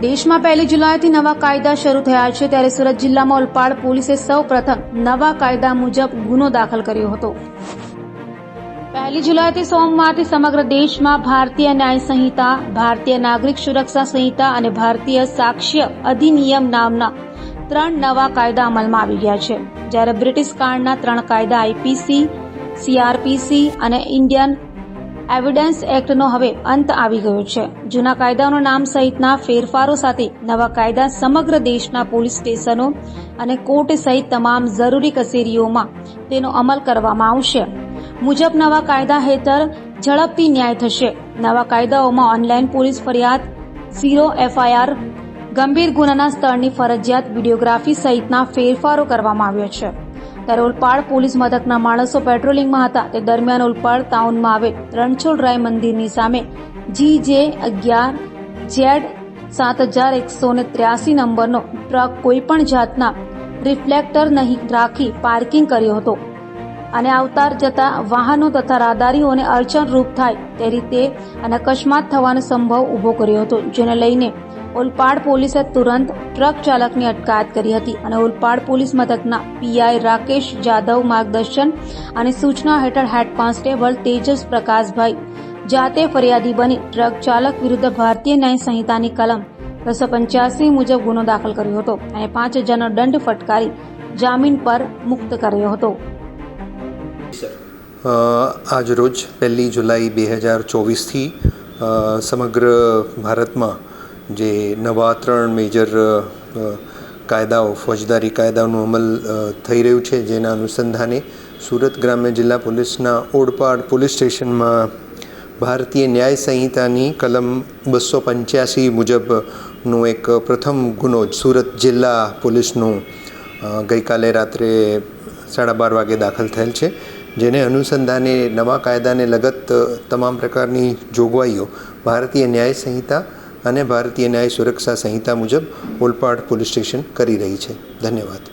દેશમાં 1 જુલાઈથી નવા કાયદા શરૂ થયા છે, ત્યારે સુરત જિલ્લામાં ઓલપાડ પોલીસે સૌપ્રથમ નવા કાયદા મુજબ ગુનો દાખલ કર્યો હતો। 1 જુલાઈથી સોમવારથી સમગ્ર દેશમાં ભારતીય ન્યાય સંહિતા, ભારતીય નાગરિક સુરક્ષા સંહિતા અને ભારતીય સાક્ષ્ય અધિનિયમ નામના 3 નવા કાયદા અમલમાં આવી ગયા છે, જ્યારે બ્રિટિશ કાળના 3 કાયદા આઈપીસી, સીઆરપીસી અને ઇન્ડિયન એવિડન્સ એક્ટનો હવે અંત આવી ગયો છે। જૂના કાયદાઓના નામ સહિતના ફેરફારો સાથે નવા કાયદા સમગ્ર દેશના પોલીસ સ્ટેશનો અને કોર્ટ સહિત તમામ જરૂરી કચેરીઓમાં તેનો અમલ કરવામાં આવશે। મુજબ નવા કાયદા હેઠળ ઝડપથી ન્યાય થશે। નવા કાયદાઓમાં ઓનલાઈન પોલીસ ફરિયાદ, 0 એફઆઈઆર, ગંભીર ગુનાના સ્થળની ફરજિયાત વિડીયોગ્રાફી સહિતના ફેરફારો કરવામાં આવ્યા છે। ત્યારે ઓલપાડ પોલીસ મથકના માણસો પેટ્રોલિંગમાં હતા તે દરમિયાન ઓલપાડ ટાઉનમાં આવેલ રણછોડરાય મંદિરની સામે GJ11Z7183 નંબરનો ટ્રક કોઈપણ જાતના રિફ્લેક્ટર નહીં રાખી પાર્કિંગ કર્યો હતો અને આવતા જતા વાહનો તથા રાહદારીઓને અડચણરૂપ થાય તે રીતે અને અકસ્માત થવાનો સંભવ ઉભો કર્યો હતો, જેને લઈને ઓલપાડ પોલીસે તુરંત ટ્રક ચાલકની અટકાયત કરી હતી અને ઓલપાડ પોલીસ મથકના પીઆઈ રાકેશ જાદવ માર્ગદર્શન અને સૂચના હેઠળ હેડ કોન્સ્ટેબલ તેજસ પ્રકાશભાઈ જાતે ફરિયાદી બની ટ્રક ચાલક વિરુદ્ધ ભારતીય ન્યાય સંહિતાની કલમ 285 મુજબ ગુનો દાખલ કર્યો હતો અને 5,000નો દંડ ફટકારી જામીન પર મુક્ત કર્યો હતો। આજ રોજ 1 જુલાઈ 2024થી સમગ્ર ભારતમાં જે નવા 3 મેજર કાયદાઓ ફોજદારી કાયદાઓનું અમલ થઈ રહ્યું છે, જેના અનુસંધાને સુરત ગ્રામ્ય જિલ્લા પોલીસના ઓલપાડ પોલીસ સ્ટેશનમાં ભારતીય ન્યાય સંહિતાની કલમ 285 મુજબનો એક પ્રથમ ગુનો સુરત જિલ્લા પોલીસનું ગઈકાલે રાત્રે 12:30 વાગે દાખલ થયેલ છે, જેને અનુસંધાને નવા કાયદાને લગત તમામ પ્રકારની જોગવાઈઓ ભારતીય ન્યાય સંહિતા અને ભારતીય ન્યાય સુરક્ષા સંહિતા મુજબ ઓલપાડ પોલીસ સ્ટેશન કરી રહી છે। ધન્યવાદ।